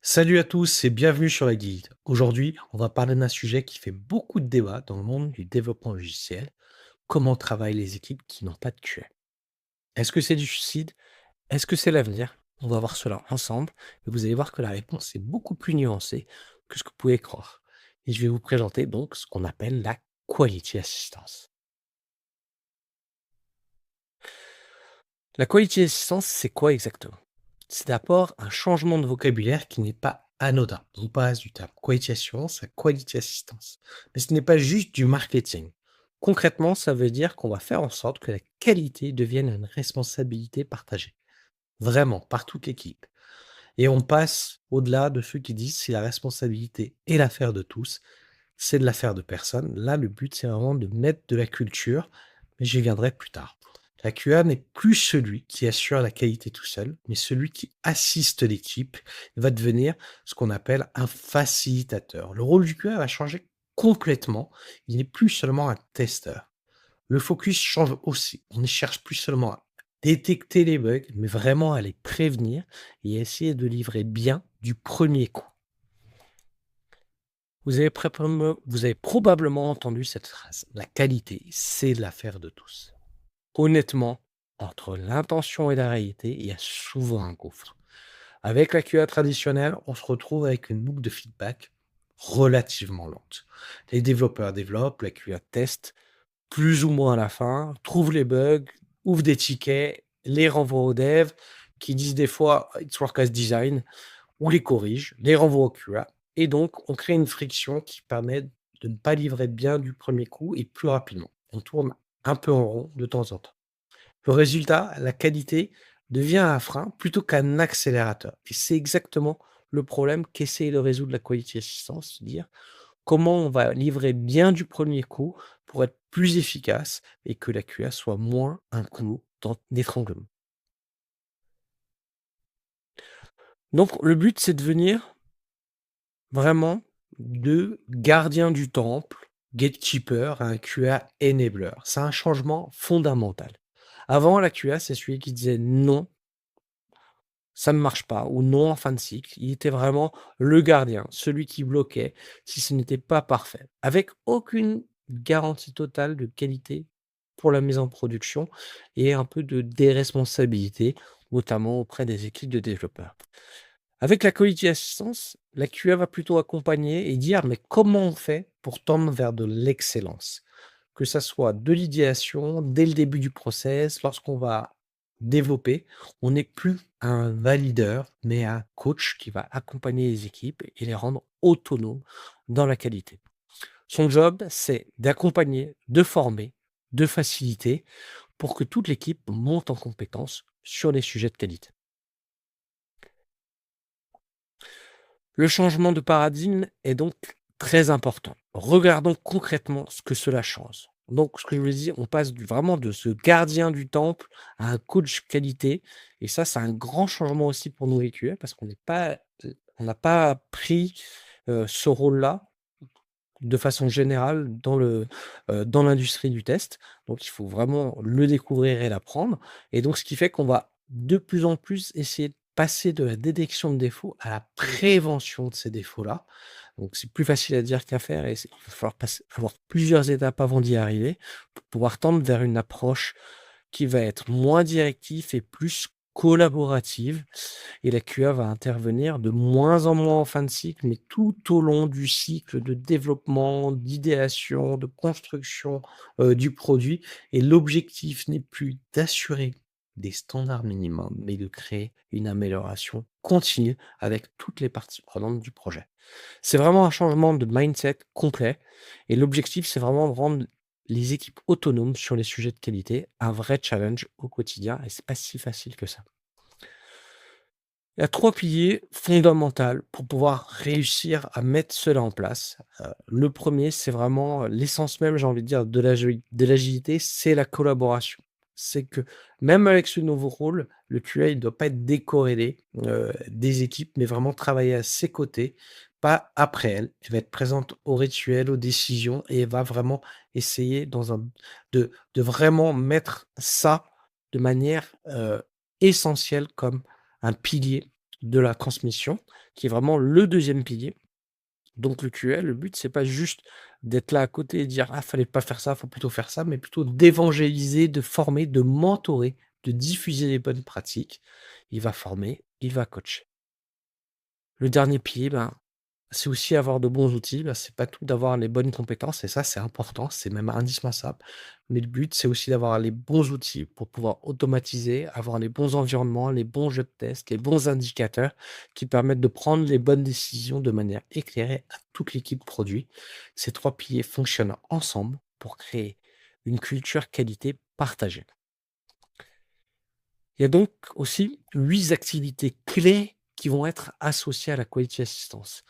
Salut à tous et bienvenue sur la guide. Aujourd'hui, on va parler d'un sujet qui fait beaucoup de débats dans le monde du développement logiciel. Comment travaillent les équipes qui n'ont pas de QA? Est-ce que c'est du suicide? Est-ce que c'est l'avenir? On va voir cela ensemble et vous allez voir que la réponse est beaucoup plus nuancée que ce que vous pouvez croire. Et je vais vous présenter donc ce qu'on appelle la quality assistance. La quality assistance, c'est quoi exactement? C'est d'abord un changement de vocabulaire qui n'est pas anodin. On passe du terme quality assurance à quality assistance. Mais ce n'est pas juste du marketing. Concrètement, ça veut dire qu'on va faire en sorte que la qualité devienne une responsabilité partagée. Vraiment, par toute l'équipe. Et on passe au-delà de ceux qui disent si la responsabilité est l'affaire de tous, c'est de l'affaire de personne. Là, le but, c'est vraiment de mettre de la culture, mais j'y viendrai plus tard. La QA n'est plus celui qui assure la qualité tout seul, mais celui qui assiste l'équipe et va devenir ce qu'on appelle un facilitateur. Le rôle du QA va changer complètement. Il n'est plus seulement un testeur. Le focus change aussi. On ne cherche plus seulement à détecter les bugs, mais vraiment à les prévenir et à essayer de livrer bien du premier coup. Vous avez probablement entendu cette phrase. La qualité, c'est l'affaire de tous. Honnêtement, entre l'intention et la réalité, il y a souvent un gouffre. Avec la QA traditionnelle, on se retrouve avec une boucle de feedback relativement lente. Les développeurs développent, la QA teste, plus ou moins à la fin, trouve les bugs, ouvre des tickets, les renvoie aux devs, qui disent des fois «It's work as design», ou les corrige, les renvoie au QA. Et donc, on crée une friction qui permet de ne pas livrer bien du premier coup et plus rapidement. On tourne un peu en rond de temps en temps. Le résultat, la qualité, devient un frein plutôt qu'un accélérateur. Et c'est exactement le problème qu'essaye de résoudre la quality assistance, c'est dire comment on va livrer bien du premier coup pour être plus efficace et que la QA soit moins un coup d'étranglement. Donc le but, c'est de devenir vraiment de gardien du temple, gatekeeper à un QA enabler. C'est un changement fondamental. Avant, la QA, c'est celui qui disait non, ça ne marche pas, ou non en fin de cycle. Il était vraiment le gardien, celui qui bloquait si ce n'était pas parfait, avec aucune garantie totale de qualité pour la mise en production et un peu de déresponsabilité, notamment auprès des équipes de développeurs. Avec la quality assistance, la QA va plutôt accompagner et dire mais comment on fait pour tendre vers de l'excellence? Que ça soit de l'idéation, dès le début du process, lorsqu'on va développer, on n'est plus un valideur, mais un coach qui va accompagner les équipes et les rendre autonomes dans la qualité. Son job, c'est d'accompagner, de former, de faciliter pour que toute l'équipe monte en compétence sur les sujets de qualité. Le changement de paradigme est donc très important. Regardons concrètement ce que cela change. Donc, ce que je veux dire, on passe vraiment de ce gardien du temple à un coach qualité. Et ça, c'est un grand changement aussi pour nous les QA parce on n'a pas pris ce rôle-là de façon générale dans l'industrie du test. Donc, il faut vraiment le découvrir et l'apprendre. Et donc, ce qui fait qu'on va de plus en plus essayer de passer de la détection de défauts à la prévention de ces défauts-là. Donc, c'est plus facile à dire qu'à faire et il va falloir avoir plusieurs étapes avant d'y arriver pour pouvoir tendre vers une approche qui va être moins directive et plus collaborative. Et la QA va intervenir de moins en moins en fin de cycle, mais tout au long du cycle de développement, d'idéation, de construction du produit. Et l'objectif n'est plus d'assurer des standards minimums, mais de créer une amélioration continue avec toutes les parties prenantes du projet. C'est vraiment un changement de mindset complet. Et l'objectif, c'est vraiment de rendre les équipes autonomes sur les sujets de qualité un vrai challenge au quotidien. Et c'est pas si facile que ça. Il y a 3 piliers fondamentaux pour pouvoir réussir à mettre cela en place. Le premier, c'est vraiment l'essence même, j'ai envie de dire, de l'agilité, c'est la collaboration. C'est que même avec ce nouveau rôle, le QA, il ne doit pas être décorrélé, des équipes, mais vraiment travailler à ses côtés, pas après elles. Elle va être présente aux rituels, aux décisions et elle va vraiment essayer de vraiment mettre ça de manière, essentielle comme un pilier de la transmission, qui est vraiment le deuxième pilier. Donc le QA, le but, c'est pas juste d'être là à côté et dire: «Ah, fallait pas faire ça, faut plutôt faire ça», mais plutôt d'évangéliser, de former, de mentorer, de diffuser les bonnes pratiques. Il va former, il va coacher. Le dernier pilier, ben, c'est aussi avoir de bons outils. Ben, c'est pas tout d'avoir les bonnes compétences et ça, c'est important, c'est même indispensable. Mais le but, c'est aussi d'avoir les bons outils pour pouvoir automatiser, avoir les bons environnements, les bons jeux de test, les bons indicateurs qui permettent de prendre les bonnes décisions de manière éclairée à toute l'équipe produit. Ces 3 piliers fonctionnent ensemble pour créer une culture qualité partagée. Il y a donc aussi 8 activités clés qui vont être associées à la quality assistance.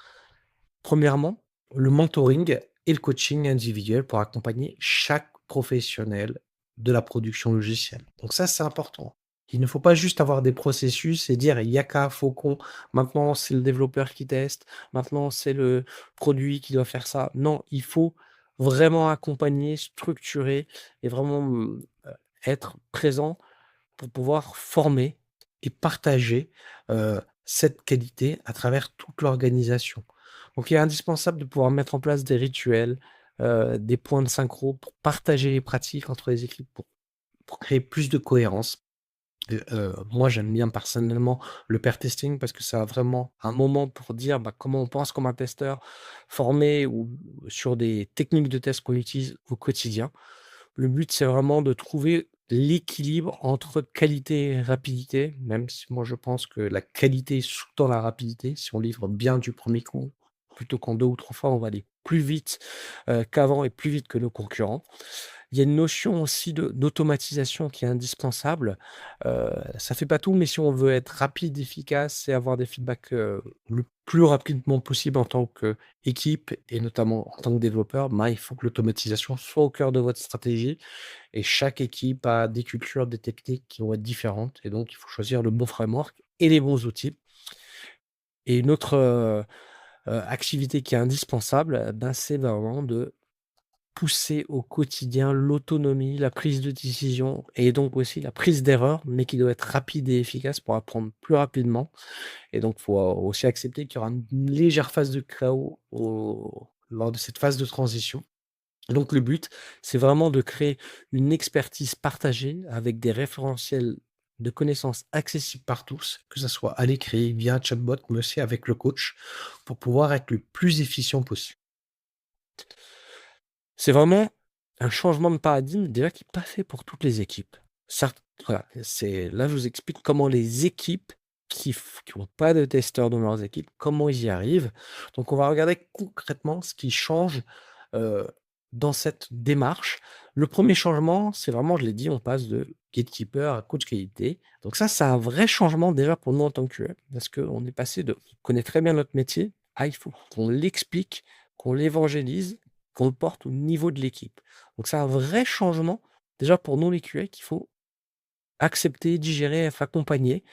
Premièrement, le mentoring et le coaching individuel pour accompagner chaque professionnel de la production logicielle. Donc ça, c'est important. Il ne faut pas juste avoir des processus et dire: «Il y a qu'à Faucon, maintenant c'est le développeur qui teste, maintenant c'est le produit qui doit faire ça». Non, il faut vraiment accompagner, structurer et vraiment, être présent pour pouvoir former et partager, cette qualité à travers toute l'organisation. Donc il est indispensable de pouvoir mettre en place des rituels, des points de synchro pour partager les pratiques entre les équipes pour créer plus de cohérence. Moi j'aime bien personnellement le pair testing parce que ça a vraiment un moment pour dire, bah, comment on pense comme un testeur formé ou sur des techniques de test qu'on utilise au quotidien. Le but, c'est vraiment de trouver l'équilibre entre qualité et rapidité, même si moi je pense que la qualité sous-tend la rapidité. Si on livre bien du premier coup, plutôt qu'en 2 ou 3 fois, on va aller plus vite, qu'avant et plus vite que nos concurrents. Il y a une notion aussi de d'automatisation qui est indispensable. Ça fait pas tout, mais si on veut être rapide, efficace et avoir des feedbacks, le plus rapidement possible en tant qu'équipe et notamment en tant que développeur, ben, il faut que l'automatisation soit au cœur de votre stratégie et chaque équipe a des cultures, des techniques qui vont être différentes et donc il faut choisir le bon framework et les bons outils. Et une autre, activité qui est indispensable, ben, c'est vraiment de pousser au quotidien l'autonomie, la prise de décision et donc aussi la prise d'erreur, mais qui doit être rapide et efficace pour apprendre plus rapidement. Et donc, faut aussi accepter qu'il y aura une légère phase de chaos lors de cette phase de transition. Et donc, le but, c'est vraiment de créer une expertise partagée avec des référentiels de connaissances accessibles par tous, que ce soit à l'écrit, via un chatbot, mais aussi avec le coach, pour pouvoir être le plus efficient possible. C'est vraiment un changement de paradigme déjà qui n'est pas fait pour toutes les équipes. Certes, voilà, c'est là je vous explique comment les équipes qui ont pas de testeurs dans leurs équipes, comment ils y arrivent. Donc on va regarder concrètement ce qui change, heu, dans cette démarche. Le premier changement, c'est vraiment, je l'ai dit, on passe de gatekeeper à coach qualité. Donc ça, c'est un vrai changement déjà pour nous en tant que QA, parce qu'on est passé de on connaît très bien notre métier à il faut qu'on l'explique, qu'on l'évangélise, qu'on le porte au niveau de l'équipe. Donc c'est un vrai changement, déjà pour nous les QA qu'il faut accepter, digérer, être accompagné,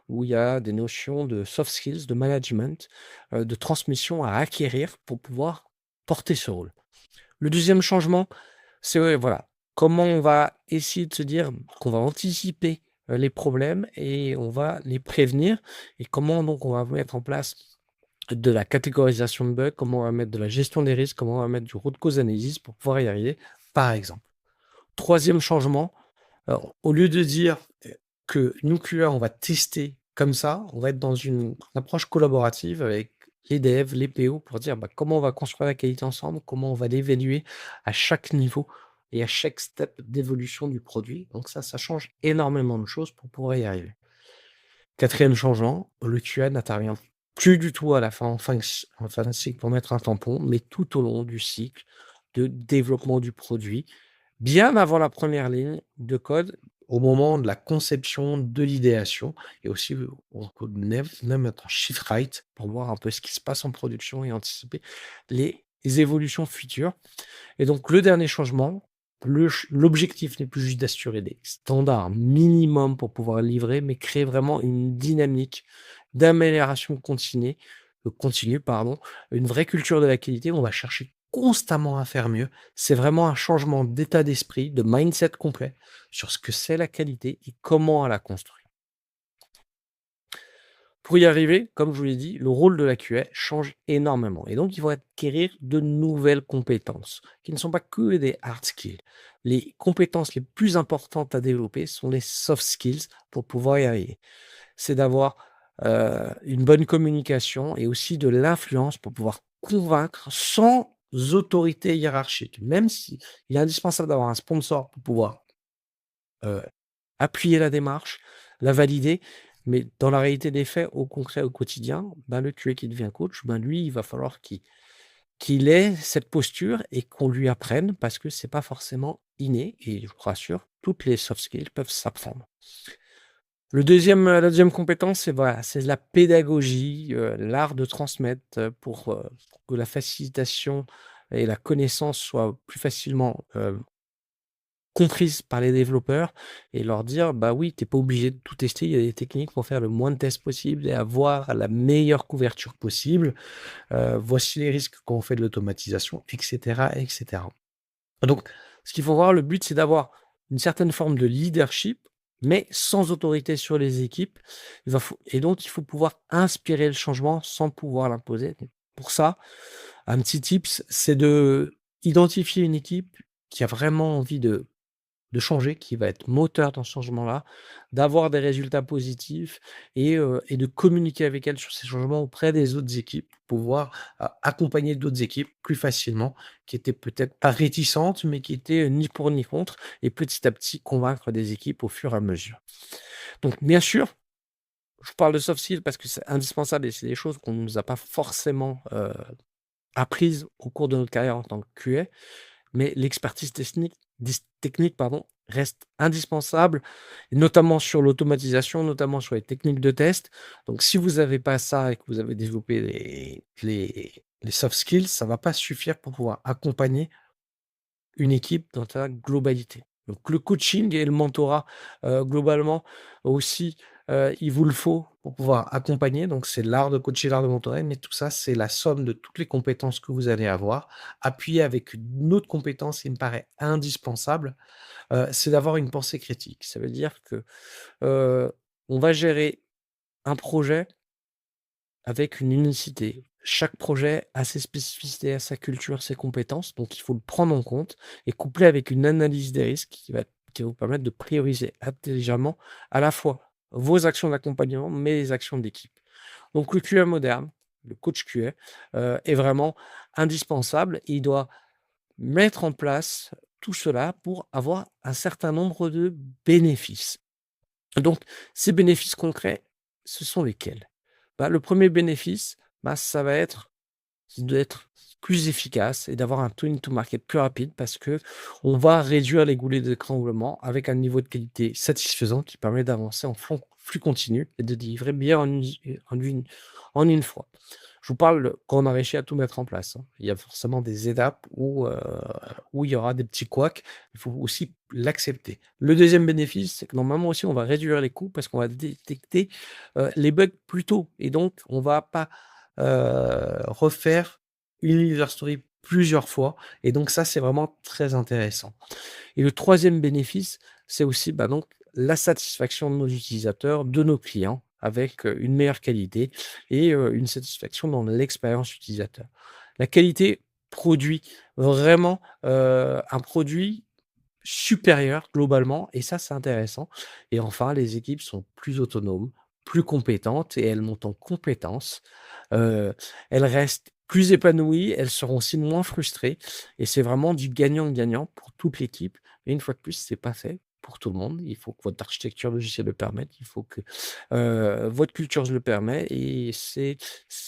où il y a des notions de soft skills, de management, de transmission à acquérir pour pouvoir porter ce rôle. Le deuxième changement, c'est ouais, voilà, comment on va essayer de se dire qu'on va anticiper, les problèmes et on va les prévenir et comment donc on va mettre en place de la catégorisation de bugs, comment on va mettre de la gestion des risques, comment on va mettre du root cause analysis pour pouvoir y arriver, par exemple. Troisième changement, au lieu de dire, que nous QA, on va tester comme ça, on va être dans une approche collaborative avec les devs, les PO pour dire, bah, comment on va construire la qualité ensemble, comment on va l'évaluer à chaque niveau et à chaque step d'évolution du produit. Donc ça change énormément de choses pour pouvoir y arriver. Quatrième changement, le QA n'intervient plus du tout à la fin de cycle pour mettre un tampon, mais tout au long du cycle de développement du produit, bien avant la première ligne de code, au moment de la conception, de l'idéation et aussi, on peut même être en shift right pour voir un peu ce qui se passe en production et anticiper les évolutions futures. Et donc le dernier changement, l'objectif n'est plus juste d'assurer des standards minimums pour pouvoir livrer, mais créer vraiment une dynamique d'amélioration continue, pardon, une vraie culture de la qualité. On va chercher constamment à faire mieux. C'est vraiment un changement d'état d'esprit, de mindset complet sur ce que c'est la qualité et comment on la construit. Pour y arriver, comme je vous l'ai dit, le rôle de la QA change énormément et donc il faut acquérir de nouvelles compétences qui ne sont pas que des hard skills. Les compétences les plus importantes à développer sont les soft skills pour pouvoir y arriver. C'est d'avoir, une bonne communication et aussi de l'influence pour pouvoir convaincre sans autorité hiérarchique. Même si il est indispensable d'avoir un sponsor pour pouvoir, heu, appuyer la démarche, la valider, mais dans la réalité des faits, au concret, au quotidien, ben, le QA qui devient coach, ben, lui, il va falloir qu'il ait cette posture et qu'on lui apprenne parce que c'est pas forcément inné et je vous rassure, toutes les soft skills peuvent s'apprendre. La 2e compétence, c'est voilà, c'est la pédagogie, l'art de transmettre, pour que la facilitation et la connaissance soient plus facilement, comprise par les développeurs et leur dire: «Bah, oui, tu es pas obligé de tout tester, il y a des techniques pour faire le moins de tests possible et avoir la meilleure couverture possible. Voici les risques quand on fait de l'automatisation» et cetera et cetera. Donc, ce qu'il faut voir, le but, c'est d'avoir une certaine forme de leadership, mais sans autorité sur les équipes. Et donc, il faut pouvoir inspirer le changement sans pouvoir l'imposer. Donc, pour ça, un petit tips, c'est de identifier une équipe qui a vraiment envie de changer, qui va être moteur dans ce changement-là, d'avoir des résultats positifs et de communiquer avec elle sur ces changements auprès des autres équipes pour pouvoir accompagner d'autres équipes plus facilement, qui étaient peut-être pas réticentes, mais qui étaient ni pour ni contre, et petit à petit convaincre des équipes au fur et à mesure. Donc, bien sûr, je parle de soft skills parce que c'est indispensable et c'est des choses qu'on ne nous a pas forcément apprises au cours de notre carrière en tant que QA, mais l'expertise technique, pardon, reste indispensable, et notamment sur l'automatisation, notamment sur les techniques de test. Donc si vous avez pas ça et que vous avez développé les soft skills, ça va pas suffire pour pouvoir accompagner une équipe dans sa globalité. Donc le coaching et le mentorat, globalement aussi, il vous le faut pour pouvoir accompagner. Donc c'est l'art de coacher, l'art de mentorer, mais tout ça, c'est la somme de toutes les compétences que vous allez avoir, appuyé avec une autre compétence qui me paraît indispensable, c'est d'avoir une pensée critique. Ça veut dire que, heu, on va gérer un projet avec une unicité. Chaque projet a ses spécificités, a sa culture, ses compétences, donc il faut le prendre en compte et coupler avec une analyse des risques qui va vous permettre de prioriser intelligemment à la fois vos actions d'accompagnement, mais les actions d'équipe. Donc le QA moderne, le coach QA, est vraiment indispensable et il doit mettre en place tout cela pour avoir un certain nombre de bénéfices. Donc ces bénéfices concrets, ce sont lesquels? Bah, le premier bénéfice, bah, ça va être d'être plus efficace et d'avoir un time to market plus rapide parce que on va réduire les goulets d'étranglement avec un niveau de qualité satisfaisant qui permet d'avancer en flux continu et de délivrer bien en une fois. Je vous parle quand on a réussi à tout mettre en place, hein. Il y a forcément des étapes où il y aura des petits couacs, il faut aussi l'accepter. Le deuxième bénéfice, c'est que normalement aussi on va réduire les coûts parce qu'on va détecter, les bugs plus tôt et donc on va pas refaire une user story plusieurs fois et donc ça, c'est vraiment très intéressant. Et le troisième bénéfice, c'est aussi, bah, donc la satisfaction de nos utilisateurs, de nos clients avec, une meilleure qualité et une satisfaction dans l'expérience utilisateur. La qualité produit vraiment, un produit supérieur globalement et ça, c'est intéressant. Et enfin, les équipes sont plus autonomes, plus compétentes et elles montent en compétences. Elles restent plus épanouies, elles seront aussi moins frustrées et c'est vraiment du gagnant-gagnant pour toute l'équipe. Et une fois de plus, c'est pas fait pour tout le monde. Il faut que votre architecture logicielle le permette, il faut que, votre culture le permet et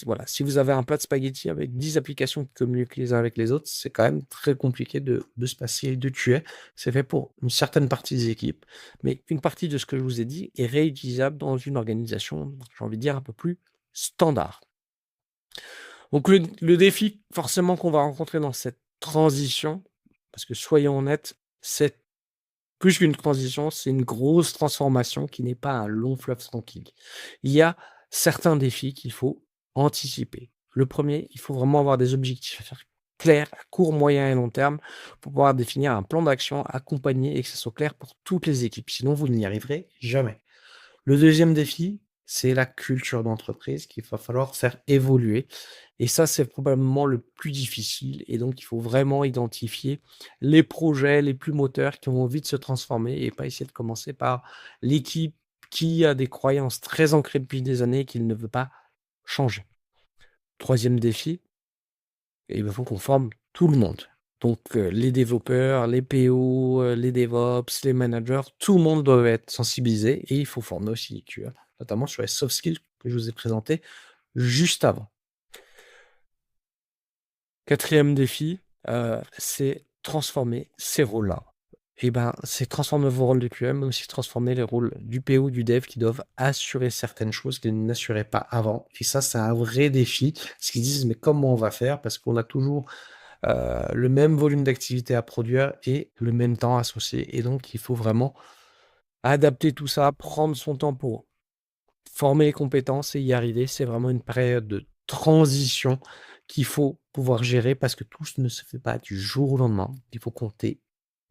voilà, si vous avez un plat de spaghettis avec 10 applications qui communiquent les uns avec les autres, c'est quand même très compliqué de se passer de tuer. C'est fait pour une certaine partie des équipes, mais une partie de ce que je vous ai dit est réutilisable dans une organisation, j'ai envie de dire, un peu plus standard. Donc le défi forcément qu'on va rencontrer dans cette transition, parce que soyons honnêtes, c'est plus qu'une transition, c'est une grosse transformation qui n'est pas un long fleuve tranquille. Il y a certains défis qu'il faut anticiper. Le premier, il faut vraiment avoir des objectifs clairs à court, moyen et long terme pour pouvoir définir un plan d'action accompagné et que ce soit clair pour toutes les équipes. Sinon, vous n'y arriverez jamais. Le deuxième défi, c'est la culture d'entreprise qu'il va falloir faire évoluer et ça, c'est probablement le plus difficile et donc il faut vraiment identifier les projets les plus moteurs qui ont envie de se transformer et pas essayer de commencer par l'équipe qui a des croyances très ancrées depuis des années et qu'il ne veut pas changer. Troisième défi, et il faut qu'on forme tout le monde. Donc, les développeurs, les PO, les DevOps, les managers, tout le monde doit être sensibilisé et il faut former aussi les QA, notamment sur les soft skills que je vous ai présentés juste avant. Quatrième défi, c'est transformer ces rôles-là. Et ben, c'est transformer vos rôles de QA, mais aussi transformer les rôles du PO, du dev qui doivent assurer certaines choses qu'ils n'assuraient pas avant. Et ça, c'est un vrai défi. Parce qu'ils disent, mais comment on va faire? Parce qu'on a toujours le même volume d'activité à produire et le même temps associé. Et donc, il faut vraiment adapter tout ça, prendre son temps pour former les compétences et y arriver. C'est vraiment une période de transition qu'il faut pouvoir gérer parce que tout ne se fait pas du jour au lendemain. Il faut compter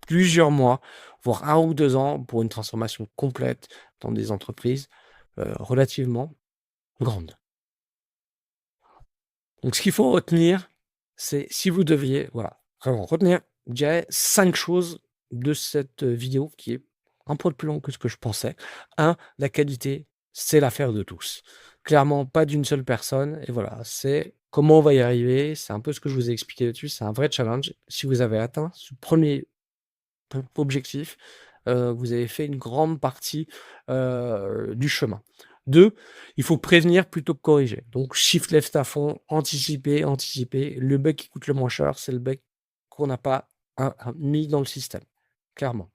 plusieurs mois, voire 1 ou 2 ans pour une transformation complète dans des entreprises relativement grandes. Donc, ce qu'il faut retenir, c'est si vous deviez, voilà, vraiment retenir, je dirais 5 choses de cette vidéo qui est un peu plus longue que ce que je pensais. 1, la qualité, c'est l'affaire de tous. Clairement, pas d'une seule personne. Et voilà, c'est comment on va y arriver. C'est un peu ce que je vous ai expliqué là-dessus. C'est un vrai challenge. Si vous avez atteint ce premier objectif, vous avez fait une grande partie du chemin. 2, il faut prévenir plutôt que corriger. Donc shift left à fond, anticiper, anticiper. Le bug qui coûte le moins cher, c'est le bug qu'on n'a pas mis dans le système, clairement.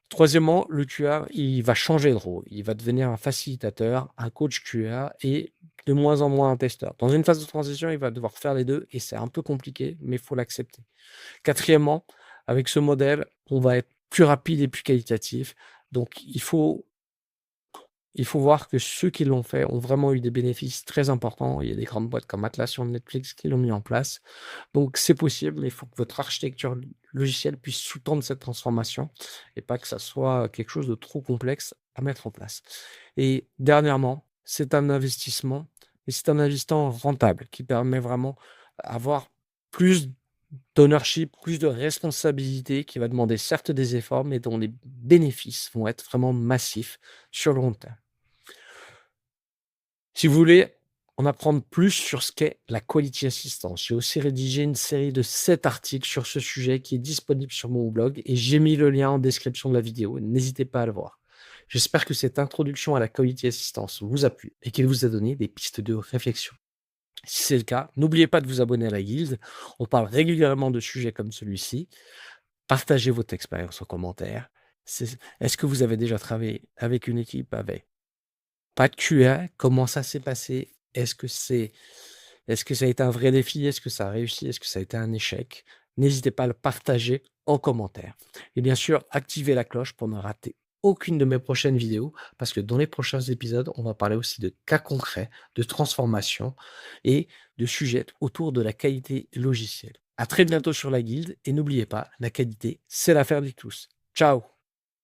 Troisièmement, le QA, il va changer de rôle. Il va devenir un facilitateur, un coach QA et de moins en moins un testeur. Dans une phase de transition, il va devoir faire les deux et c'est un peu compliqué, mais il faut l'accepter. Quatrièmement, avec ce modèle, on va être plus rapide et plus qualitatif. Donc, il faut voir que ceux qui l'ont fait ont vraiment eu des bénéfices très importants. Il y a des grandes boîtes comme Atlassian, Netflix qui l'ont mis en place. Donc, c'est possible, mais il faut que votre architecture logicielle puisse sous-tendre cette transformation et pas que ça soit quelque chose de trop complexe à mettre en place. Et dernièrement, c'est un investissement, et c'est un investissement rentable qui permet vraiment d'avoir plus d'ownership, plus de responsabilité, qui va demander certes des efforts, mais dont les bénéfices vont être vraiment massifs sur le long terme. Si vous voulez en apprendre plus sur ce qu'est la quality assistance, j'ai aussi rédigé une série de 7 articles sur ce sujet qui est disponible sur mon blog et j'ai mis le lien en description de la vidéo. N'hésitez pas à le voir. J'espère que cette introduction à la quality assistance vous a plu et qu'elle vous a donné des pistes de réflexion. Si c'est le cas, n'oubliez pas de vous abonner à la guilde. On parle régulièrement de sujets comme celui-ci. Partagez votre expérience en commentaire. Est-ce que vous avez déjà travaillé avec une équipe avec pas de QA? Comment ça s'est passé? Est-ce que ça a été un vrai défi? Est-ce que ça a réussi? Est-ce que ça a été un échec? N'hésitez pas à le partager en commentaire. Et bien sûr, activez la cloche pour ne rater aucune de mes prochaines vidéos, parce que dans les prochains épisodes, on va parler aussi de cas concrets, de transformation et de sujets autour de la qualité logicielle. À très bientôt sur la guilde et n'oubliez pas, la qualité, c'est l'affaire de tous. Ciao!